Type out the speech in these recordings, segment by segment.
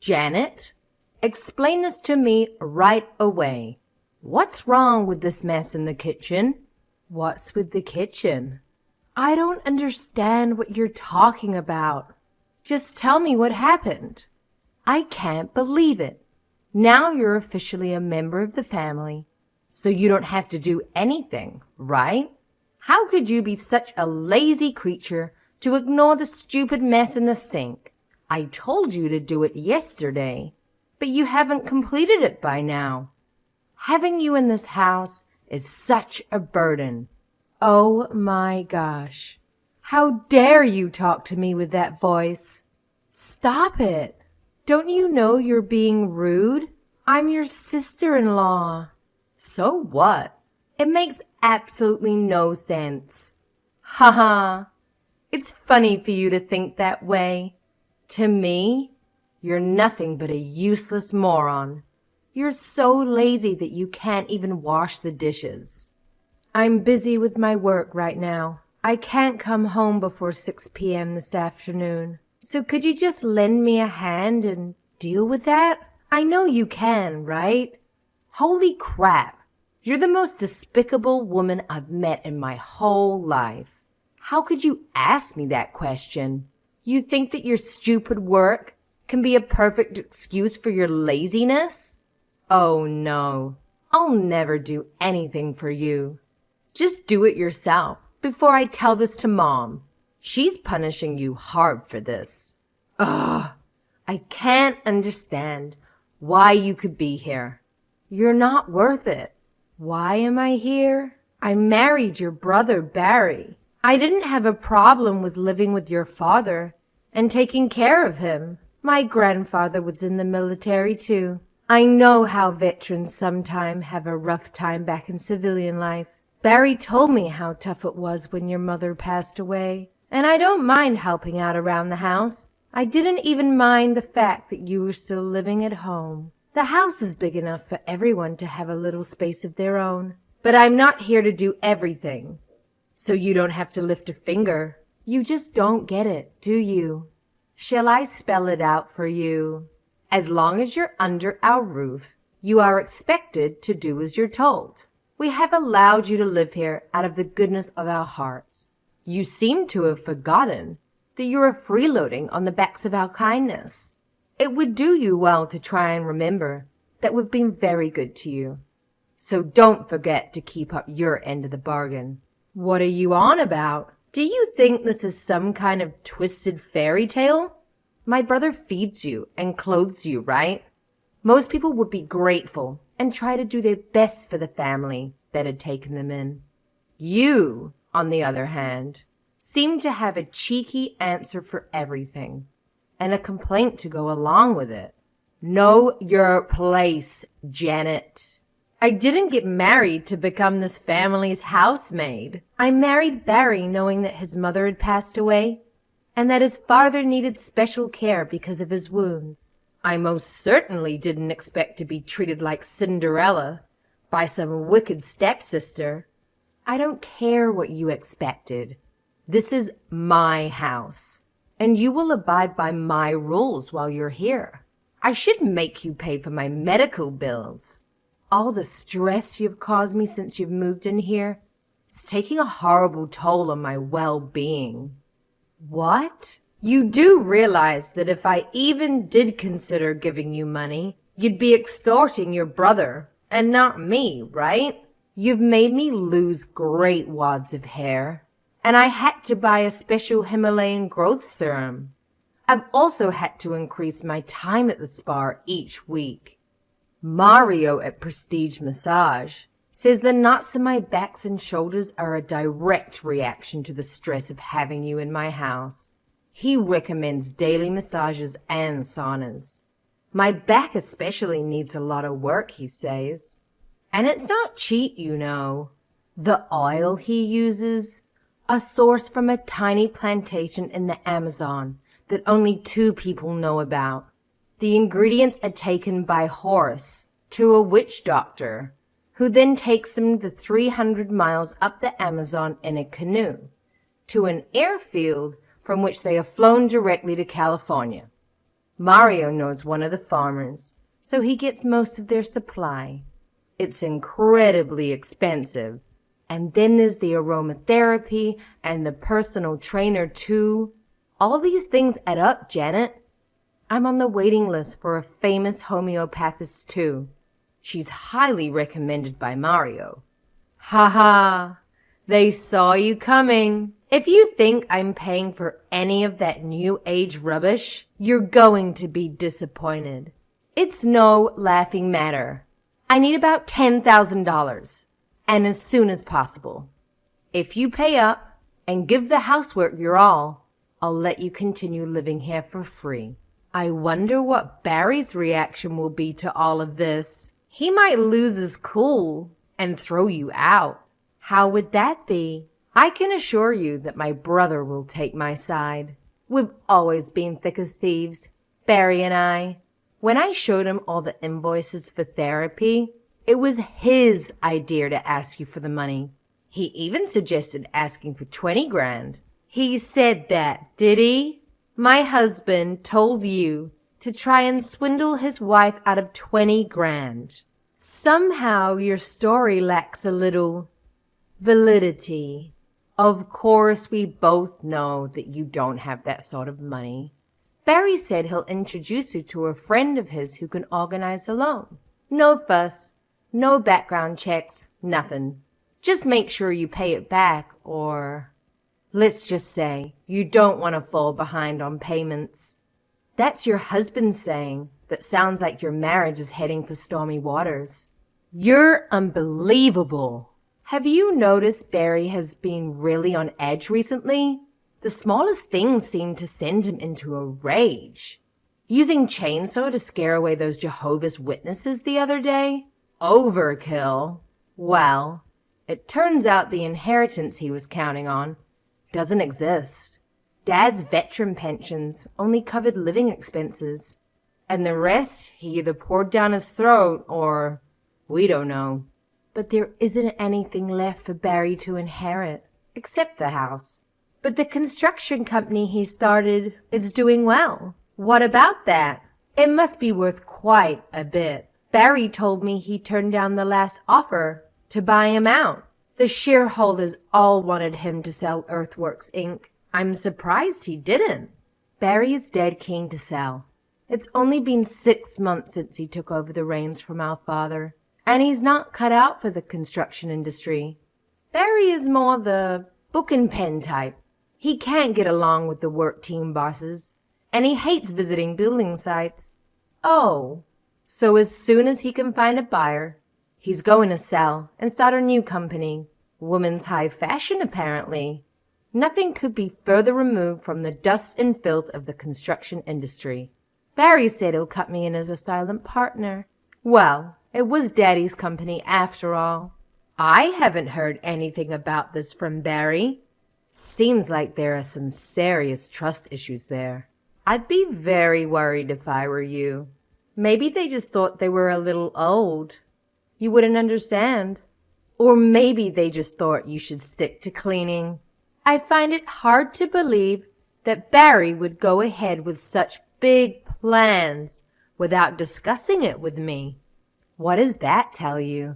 Janet, explain this to me right away. What's wrong with this mess in the kitchen? What's with the kitchen? I don't understand what you're talking about. Just tell me what happened. I can't believe it. Now you're officially a member of the family, so you don't have to do anything, right? How could you be such a lazy creature to ignore the stupid mess in the sink? I told you to do it yesterday, but you haven't completed it by now. Having you in this house is such a burden. Oh my gosh. How dare you talk to me with that voice? Stop it. Don't you know you're being rude? I'm your sister-in-law. So what? It makes absolutely no sense. Ha ha. It's funny for you to think that way. To me, you're nothing but a useless moron. You're so lazy that you can't even wash the dishes. I'm busy with my work right now. I can't come home before 6 p.m. this afternoon. So could you just lend me a hand and deal with that? I know you can, right? Holy crap. You're the most despicable woman I've met in my whole life. How could you ask me that question? You think that your stupid work can be a perfect excuse for your laziness? Oh no, I'll never do anything for you. Just do it yourself before I tell this to Mom. She's punishing you hard for this. Ugh, I can't understand why you could be here. You're not worth it. Why am I here? I married your brother Barry. I didn't have a problem with living with your father and taking care of him. My grandfather was in the military too. I know how veterans sometimes have a rough time back in civilian life. Barry told me how tough it was when your mother passed away, and I don't mind helping out around the house. I didn't even mind the fact that you were still living at home. The house is big enough for everyone to have a little space of their own. But I'm not here to do everything, so you don't have to lift a finger. You just don't get it, do you? Shall I spell it out for you? As long as you're under our roof, you are expected to do as you're told. We have allowed you to live here out of the goodness of our hearts. You seem to have forgotten that you are freeloading on the backs of our kindness. It would do you well to try and remember that we've been very good to you. So don't forget to keep up your end of the bargain. What are you on about? Do you think this is some kind of twisted fairy tale? My brother feeds you and clothes you, right? Most people would be grateful and try to do their best for the family that had taken them in. You, on the other hand, seem to have a cheeky answer for everything, and a complaint to go along with it. Know your place, Janet. I didn't get married to become this family's housemaid. I married Barry knowing that his mother had passed away, and that his father needed special care because of his wounds. I most certainly didn't expect to be treated like Cinderella by some wicked stepsister. I don't care what you expected. This is my house, and you will abide by my rules while you're here. I should make you pay for my medical bills. All the stress you've caused me since you've moved in here is taking a horrible toll on my well-being. What? You do realize that if I even did consider giving you money, you'd be extorting your brother and not me, right? You've made me lose great wads of hair, and I had to buy a special Himalayan growth serum. I've also had to increase my time at the spa each week. Mario at Prestige Massage says the knots in my backs and shoulders are a direct reaction to the stress of having you in my house. He recommends daily massages and saunas. My back especially needs a lot of work, he says. And it's not cheap, you know. The oil he uses, a source from a tiny plantation in the Amazon that only 2 people know about. The ingredients are taken by Horace to a witch doctor, who then takes them the 300 miles up the Amazon in a canoe to an airfield from which they are flown directly to California. Mario knows one of the farmers, so he gets most of their supply. It's incredibly expensive. And then there's the aromatherapy and the personal trainer too. All these things add up, Janet. I'm on the waiting list for a famous homeopathist too. She's highly recommended by Mario. Ha ha! They saw you coming. If you think I'm paying for any of that new age rubbish, you're going to be disappointed. It's no laughing matter. I need about $10,000, and as soon as possible. If you pay up and give the housework your all, I'll let you continue living here for free. I wonder what Barry's reaction will be to all of this. He might lose his cool and throw you out. How would that be? I can assure you that my brother will take my side. We've always been thick as thieves, Barry and I. When I showed him all the invoices for therapy, it was his idea to ask you for the money. He even suggested asking for 20 grand. He said that, did he? My husband told you to try and swindle his wife out of 20 grand. Somehow your story lacks a little validity. Of course, we both know that you don't have that sort of money. Barry said he'll introduce you to a friend of his who can organize a loan. No fuss, no background checks, nothing. Just make sure you pay it back, or let's just say you don't want to fall behind on payments. That's your husband saying. That sounds like your marriage is heading for stormy waters. You're unbelievable. Have you noticed Barry has been really on edge recently? The smallest things seem to send him into a rage. Using chainsaw to scare away those Jehovah's Witnesses the other day? Overkill. Well, it turns out the inheritance he was counting on doesn't exist. Dad's veteran pensions only covered living expenses. And the rest he either poured down his throat or we don't know. But there isn't anything left for Barry to inherit, except the house. But the construction company he started is doing well. What about that? It must be worth quite a bit. Barry told me he turned down the last offer to buy him out. The shareholders all wanted him to sell Earthworks, Inc. I'm surprised he didn't. Barry is dead keen to sell. It's only been 6 months since he took over the reins from our father. And he's not cut out for the construction industry. Barry is more the book and pen type. He can't get along with the work team bosses, and he hates visiting building sites. Oh, so as soon as he can find a buyer, he's going to sell and start a new company. Women's high fashion, apparently. Nothing could be further removed from the dust and filth of the construction industry. Barry said he'll cut me in as a silent partner. Well, it was Daddy's company after all. I haven't heard anything about this from Barry. Seems like there are some serious trust issues there. I'd be very worried if I were you. Maybe they just thought they were a little old. You wouldn't understand. Or maybe they just thought you should stick to cleaning. I find it hard to believe that Barry would go ahead with such big plans without discussing it with me. What does that tell you?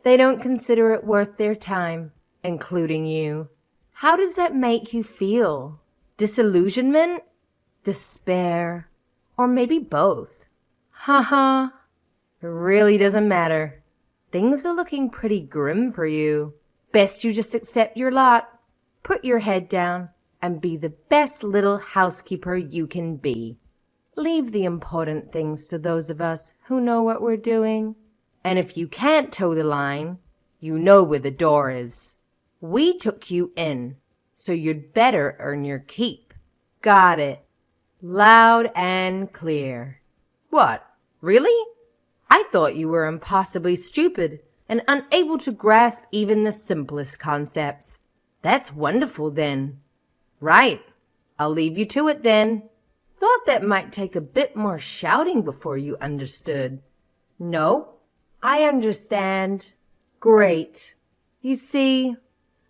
They don't consider it worth their time, including you. How does that make you feel? Disillusionment? Despair? Or maybe both? Ha. It really doesn't matter. Things are looking pretty grim for you. Best you just accept your lot, put your head down, and be the best little housekeeper you can be. Leave the important things to those of us who know what we're doing. And if you can't toe the line, you know where the door is. We took you in, so you'd better earn your keep. Got it. Loud and clear. What? Really? I thought you were impossibly stupid and unable to grasp even the simplest concepts. That's wonderful, then. Right. I'll leave you to it, then. Thought that might take a bit more shouting before you understood. No, I understand. Great. You see,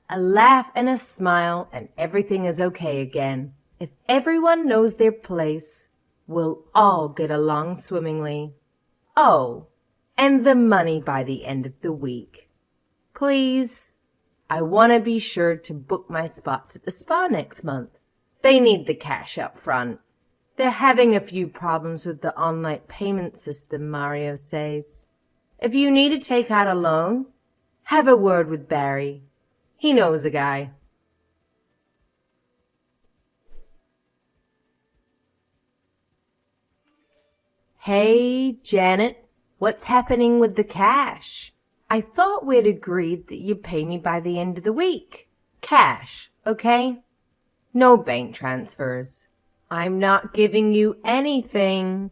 a laugh and a smile and everything is okay again. If everyone knows their place, We'll all get along swimmingly. Oh, and the money by the end of the week. Please, I want to be sure to book my spots at the spa next month. They need the cash up front. They're having a few problems with the online payment system, Mario says. If you need to take out a loan, have a word with Barry. He knows a guy. Hey, Janet, what's happening with the cash? I thought we'd agreed that you'd pay me by the end of the week. Cash, okay? No bank transfers. I'm not giving you anything.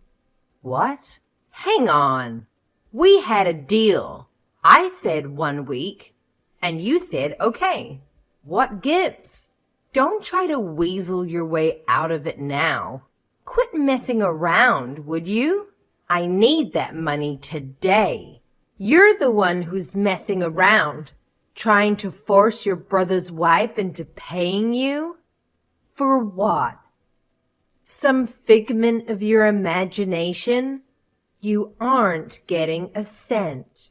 What? Hang on. We had a deal. I said 1 week, and you said okay. What gives? Don't try to weasel your way out of it now. Quit messing around, would you? I need that money today. You're the one who's messing around, trying to force your brother's wife into paying you? For what? Some figment of your imagination? You aren't getting a cent.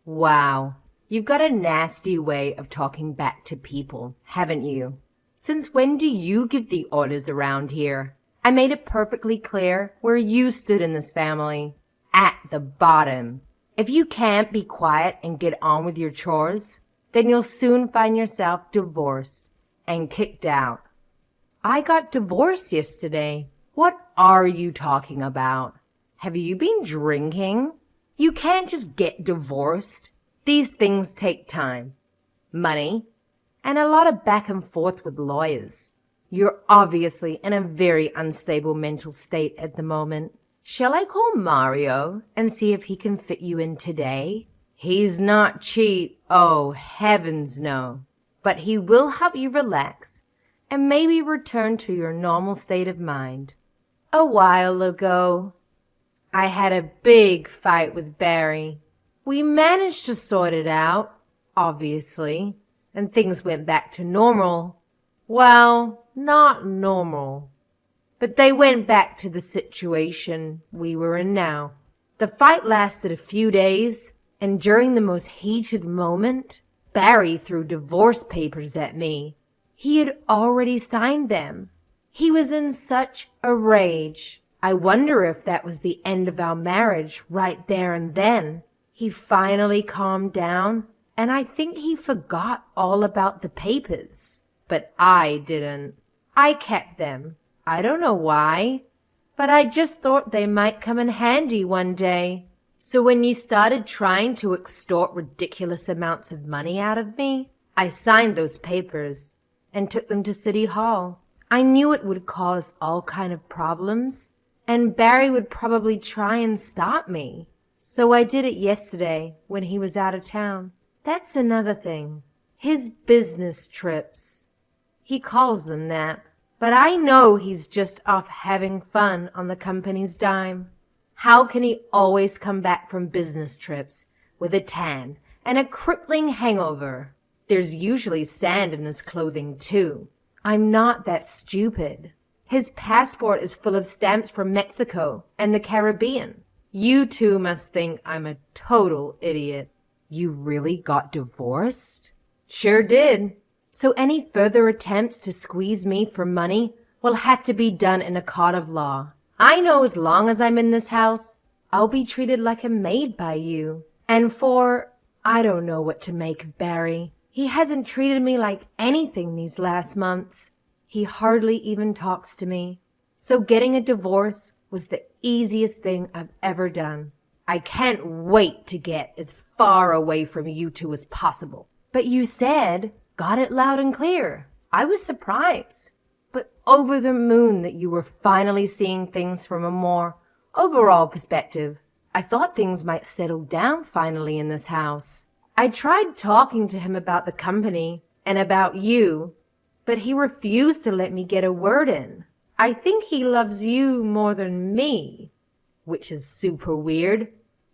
Wow, you've got a nasty way of talking back to people, haven't you? Since when do you give the orders around here? I made it perfectly clear where you stood in this family. At the bottom. If you can't be quiet and get on with your chores, then you'll soon find yourself divorced and kicked out. I got divorced yesterday. What are you talking about? Have you been drinking? You can't just get divorced. These things take time, money, and a lot of back and forth with lawyers. You're obviously in a very unstable mental state at the moment. Shall I call Mario and see if he can fit you in today? He's not cheap. Oh, heavens no. But he will help you relax and maybe return to your normal state of mind. A while ago, I had a big fight with Barry. We managed to sort it out, obviously, and things went back to normal. Well, not normal. But they went back to the situation we were in now. The fight lasted a few days, and during the most heated moment, Barry threw divorce papers at me. He had already signed them. He was in such a rage. I wonder if that was the end of our marriage right there and then. He finally calmed down, and I think he forgot all about the papers. But I didn't. I kept them. I don't know why, but I just thought they might come in handy one day. So when you started trying to extort ridiculous amounts of money out of me, I signed those papers and took them to City Hall. I knew it would cause all kind of problems, and Barry would probably try and stop me. So I did it yesterday when he was out of town. That's another thing. His business trips. He calls them that. But I know he's just off having fun on the company's dime. How can he always come back from business trips with a tan and a crippling hangover? There's usually sand in his clothing, too. I'm not that stupid. His passport is full of stamps from Mexico and the Caribbean. You two must think I'm a total idiot. You really got divorced? Sure did. So any further attempts to squeeze me for money will have to be done in a court of law. I know as long as I'm in this house, I'll be treated like a maid by you. And I don't know what to make of Barry. He hasn't treated me like anything these last months. He hardly even talks to me. So getting a divorce was the easiest thing I've ever done. I can't wait to get as far away from you two as possible. But you said, got it loud and clear. I was surprised, but over the moon that you were finally seeing things from a more overall perspective. I thought things might settle down finally in this house. I tried talking to him about the company and about you, but he refused to let me get a word in. I think he loves you more than me, which is super weird.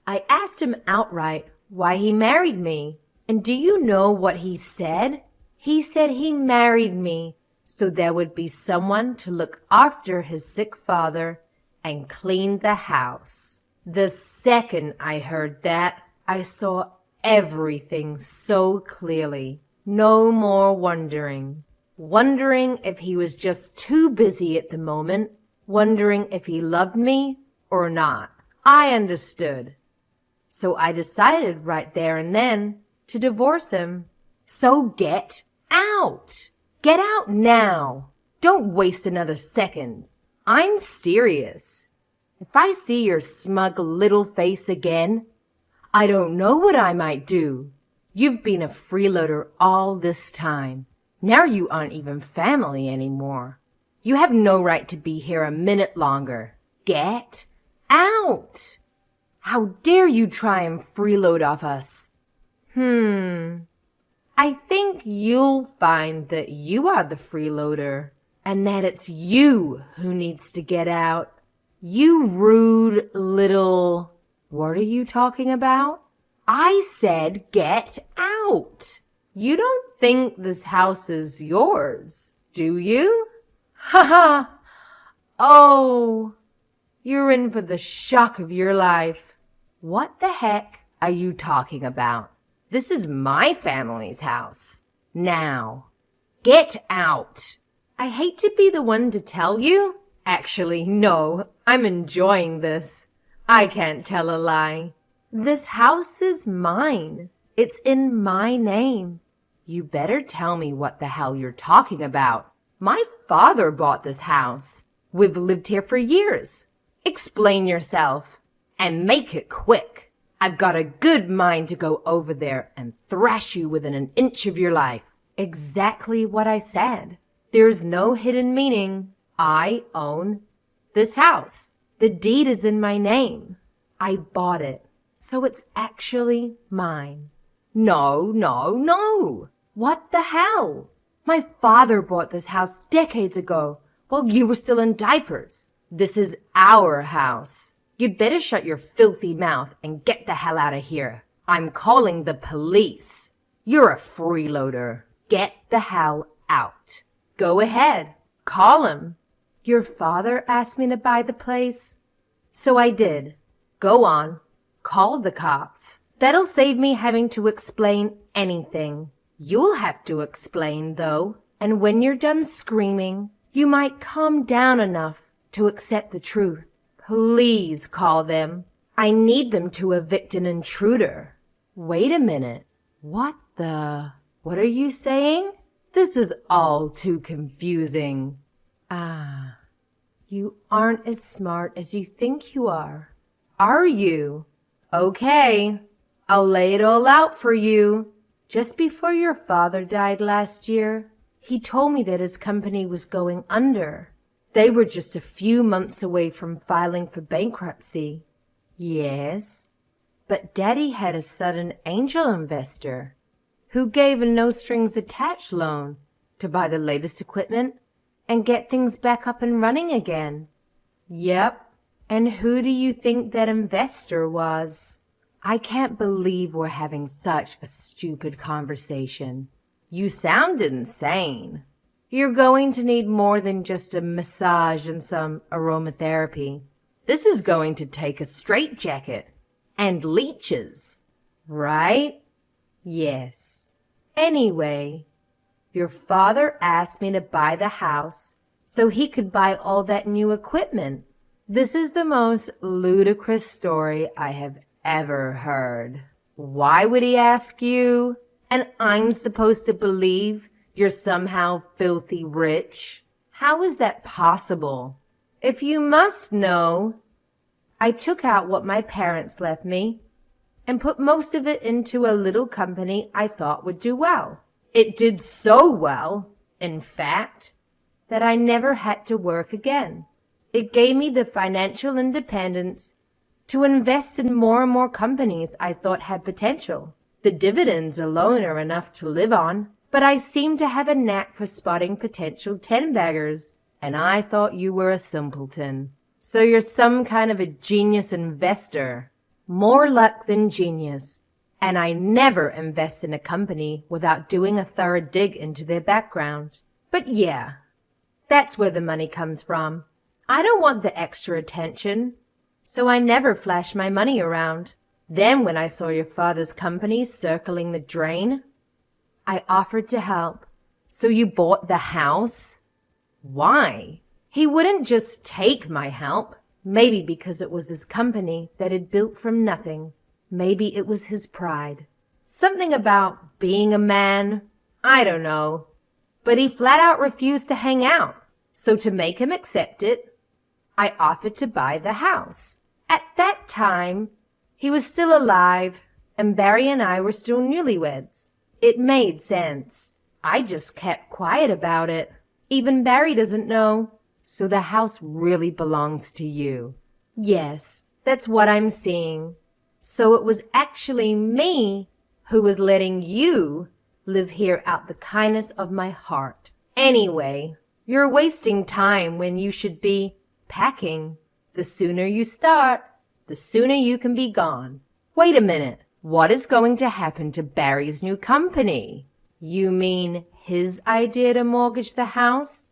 I asked him outright why he married me, and do you know what he said? He said he married me so there would be someone to look after his sick father and cleaned the house. The second I heard that, I saw everything so clearly. No more wondering. Wondering if he was just too busy at the moment. Wondering if he loved me or not. I understood. So I decided right there and then to divorce him. So get out. Get out now. Don't waste another second. I'm serious. If I see your smug little face again, I don't know what I might do. You've been a freeloader all this time. Now you aren't even family anymore. You have no right to be here a minute longer. Get out. How dare you try and freeload off us? I think you'll find that you are the freeloader and that it's you who needs to get out. You rude little... What are you talking about? I said get out. You don't think this house is yours, do you? Ha ha! Oh, you're in for the shock of your life. What the heck are you talking about? This is my family's house. Now, get out. I hate to be the one to tell you. Actually, no, I'm enjoying this. I can't tell a lie. This house is mine. It's in my name. You better tell me what the hell you're talking about. My father bought this house. We've lived here for years. Explain yourself and make it quick. I've got a good mind to go over there and thrash you within an inch of your life. Exactly what I said. There's no hidden meaning. I own this house. The deed is in my name. I bought it, so it's actually mine. No, no, no. What the hell? My father bought this house decades ago while you were still in diapers. This is our house. You'd better shut your filthy mouth and get the hell out of here. I'm calling the police. You're a freeloader. Get the hell out. Go ahead. Call him. Your father asked me to buy the place, so I did. Go on. Call the cops. That'll save me having to explain anything. You'll have to explain, though, and when you're done screaming, you might calm down enough to accept the truth. Please call them. I need them to evict an intruder. Wait a minute. What are you saying? This is all too confusing. Ah, you aren't as smart as you think you are. Are you? Okay, I'll lay it all out for you. Just before your father died last year, he told me that his company was going under. They were just a few months away from filing for bankruptcy. Yes, but Daddy had a sudden angel investor who gave a no-strings-attached loan to buy the latest equipment and get things back up and running again. Yep, and who do you think that investor was? I can't believe we're having such a stupid conversation. You sound insane. You're going to need more than just a massage and some aromatherapy. This is going to take a straitjacket and leeches, right? Yes. Anyway, your father asked me to buy the house so he could buy all that new equipment. This is the most ludicrous story I have ever heard. Why would he ask you? And I'm supposed to believe you're somehow filthy rich? How is that possible? If you must know, I took out what my parents left me and put most of it into a little company I thought would do well. It did so well, in fact, that I never had to work again. It gave me the financial independence to invest in more and more companies I thought had potential. The dividends alone are enough to live on, but I seem to have a knack for spotting potential 10-baggers, and I thought you were a simpleton. So you're some kind of a genius investor. More luck than genius. And I never invest in a company without doing a thorough dig into their background. But yeah, that's where the money comes from. I don't want the extra attention, so I never flash my money around. Then when I saw your father's company circling the drain, I offered to help. So you bought the house? Why? He wouldn't just take my help. Maybe because it was his company that had built from nothing. Maybe it was his pride. Something about being a man. I don't know. But he flat out refused to hang out. So to make him accept it, I offered to buy the house. At that time, he was still alive, and Barry and I were still newlyweds. It made sense. I just kept quiet about it. Even Barry doesn't know. So the house really belongs to you. Yes, that's what I'm seeing. So it was actually me who was letting you live here out the kindness of my heart. Anyway, you're wasting time when you should be packing. The sooner you start, the sooner you can be gone. Wait a minute. What is going to happen to Barry's new company? You mean his idea to mortgage the house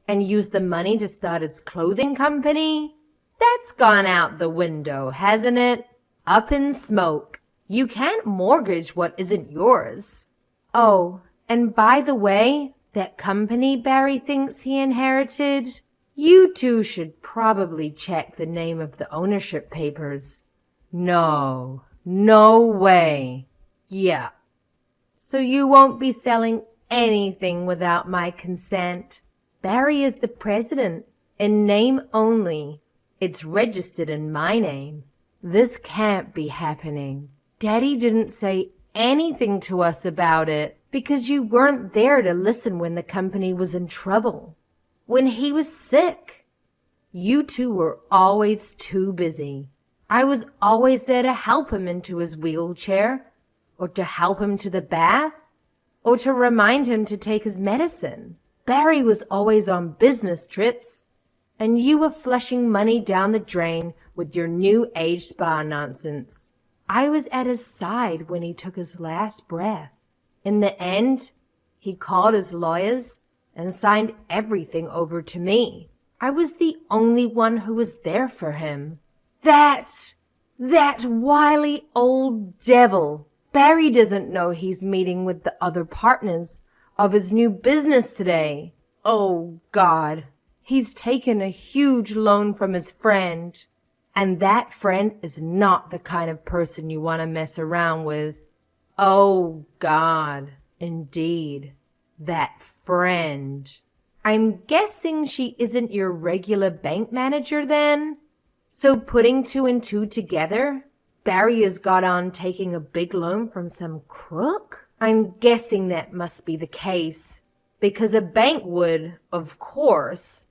and use the money to start its clothing company? That's gone out the window, hasn't it? Up in smoke. You can't mortgage what isn't yours. Oh, and by the way, that company Barry thinks he inherited, you two should probably check the name of the ownership papers. No way. Yeah. So you won't be selling anything without my consent. Barry is the president, in name only. It's registered in my name. This can't be happening. Daddy didn't say anything to us about it because you weren't there to listen when the company was in trouble. When he was sick, you two were always too busy. I was always there to help him into his wheelchair, or to help him to the bath, or to remind him to take his medicine. Barry was always on business trips, and you were flushing money down the drain with your new age spa nonsense. I was at his side when he took his last breath. In the end, he called his lawyers and signed everything over to me. I was the only one who was there for him. That wily old devil. Barry doesn't know he's meeting with the other partners of his new business today. Oh, God. He's taken a huge loan from his friend. And that friend is not the kind of person you want to mess around with. Oh, God. Indeed. That friend. I'm guessing she isn't your regular bank manager then? So putting two and two together, Barry has got on taking a big loan from some crook? I'm guessing that must be the case, because a bank would, of course,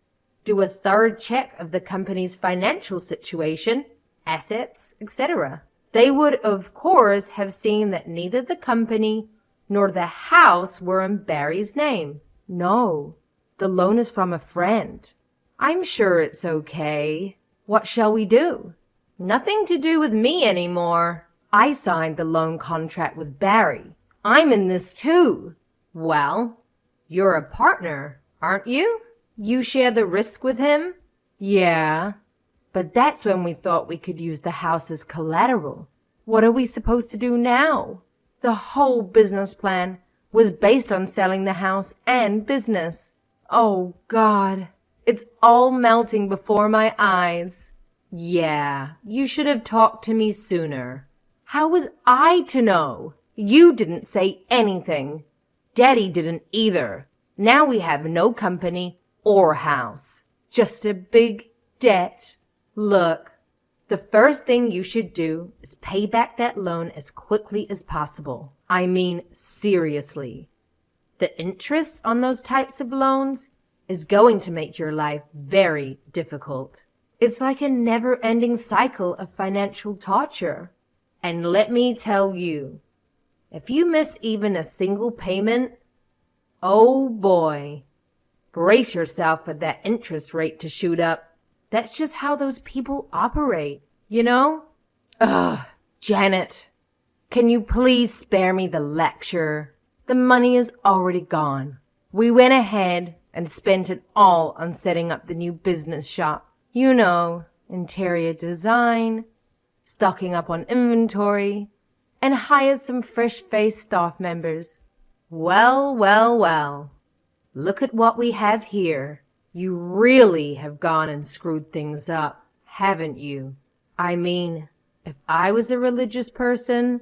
do a thorough check of the company's financial situation, assets, etc. They would, of course, have seen that neither the company nor the house were in Barry's name. No, the loan is from a friend. I'm sure it's okay. What shall we do? Nothing to do with me anymore. I signed the loan contract with Barry. I'm in this too. Well, you're a partner, aren't you? You share the risk with him? Yeah, but that's when we thought we could use the house as collateral. What are we supposed to do now? The whole business plan was based on selling the house and business. Oh, God. It's all melting before my eyes. Yeah, you should have talked to me sooner. How was I to know? You didn't say anything. Daddy didn't either. Now we have no company or house. Just a big debt. Look, the first thing you should do is pay back that loan as quickly as possible. I mean, seriously. The interest on those types of loans is going to make your life very difficult. It's like a never-ending cycle of financial torture. And let me tell you, if you miss even a single payment, oh boy, brace yourself for that interest rate to shoot up. That's just how those people operate, you know? Ugh, Janet, can you please spare me the lecture? The money is already gone. We went ahead and spent it all on setting up the new business shop. You know, interior design, stocking up on inventory, and hired some fresh-faced staff members. Well, well, well. Look at what we have here. You really have gone and screwed things up, haven't you? I mean, if I was a religious person,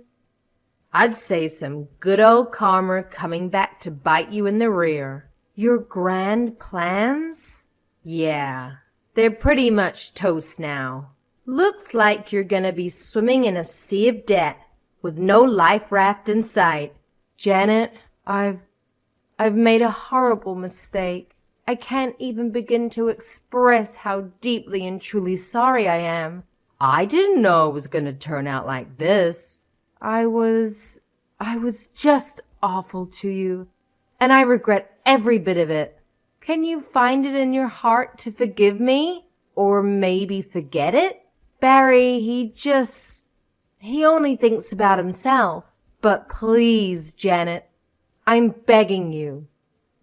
I'd say some good old karma coming back to bite you in the rear. Your grand plans? Yeah, they're pretty much toast now. Looks like you're gonna be swimming in a sea of debt with no life raft in sight. Janet, I've made a horrible mistake. I can't even begin to express how deeply and truly sorry I am. I didn't know it was gonna turn out like this. I was just awful to you, and I regret every bit of it. Can you find it in your heart to forgive me? Or maybe forget it? Barry, he only thinks about himself. But please, Janet, I'm begging you,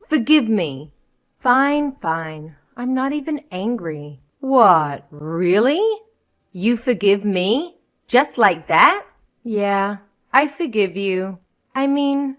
forgive me. Fine, fine. I'm not even angry. What, really? You forgive me? Just like that? Yeah, I forgive you. I mean,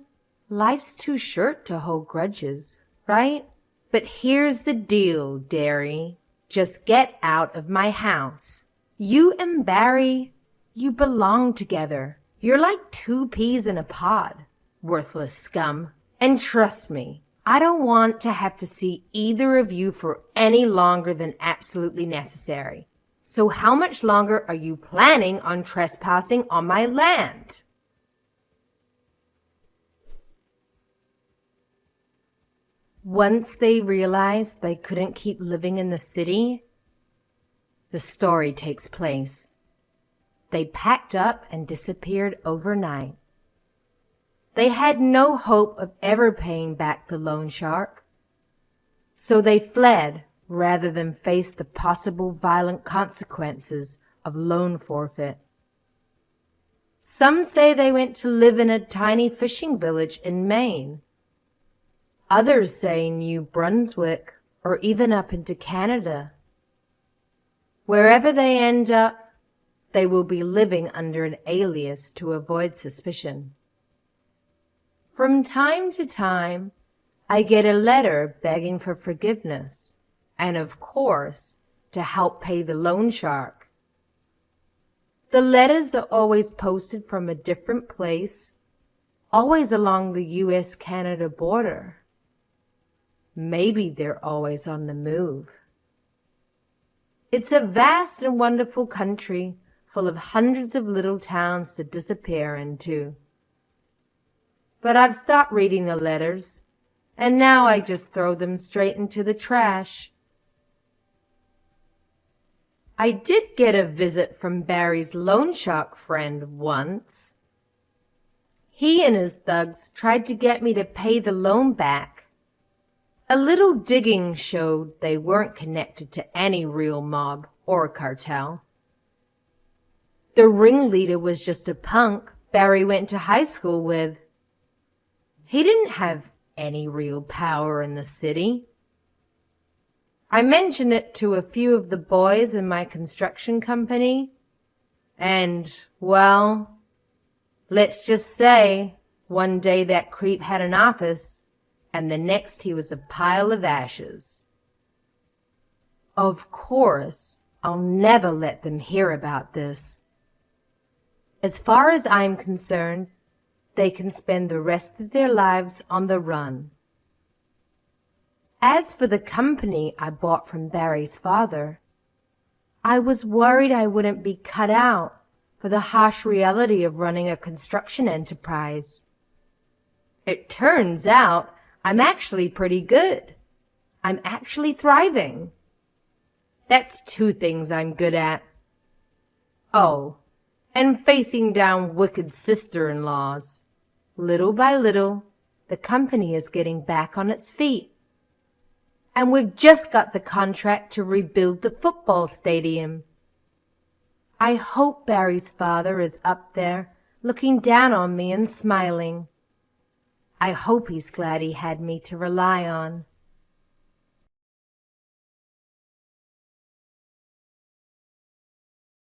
life's too short to hold grudges, right? But here's the deal, dearie. Just get out of my house. You and Barry, you belong together. You're like two peas in a pod, worthless scum. And trust me, I don't want to have to see either of you for any longer than absolutely necessary. So how much longer are you planning on trespassing on my land? Once they realized they couldn't keep living in the city, the story takes place. They packed up and disappeared overnight. They had no hope of ever paying back the loan shark, so they fled rather than face the possible violent consequences of loan forfeit. Some say they went to live in a tiny fishing village in Maine. Others say New Brunswick or even up into Canada. Wherever they end up, they will be living under an alias to avoid suspicion. From time to time, I get a letter begging for forgiveness and, of course, to help pay the loan shark. The letters are always posted from a different place, always along the U.S.-Canada border. Maybe they're always on the move. It's a vast and wonderful country full of hundreds of little towns to disappear into. But I've stopped reading the letters, and now I just throw them straight into the trash. I did get a visit from Barry's loan shark friend once. He and his thugs tried to get me to pay the loan back. A little digging showed they weren't connected to any real mob or cartel. The ringleader was just a punk Barry went to high school with. He didn't have any real power in the city. I mentioned it to a few of the boys in my construction company, and, well, let's just say one day that creep had an office, and the next he was a pile of ashes. Of course, I'll never let them hear about this. As far as I'm concerned, they can spend the rest of their lives on the run. As for the company I bought from Barry's father, I was worried I wouldn't be cut out for the harsh reality of running a construction enterprise. It turns out I'm actually pretty good. I'm actually thriving. That's two things I'm good at. Oh, and facing down wicked sister-in-laws. Little by little, the company is getting back on its feet. And we've just got the contract to rebuild the football stadium. I hope Barry's father is up there looking down on me and smiling. I hope he's glad he had me to rely on.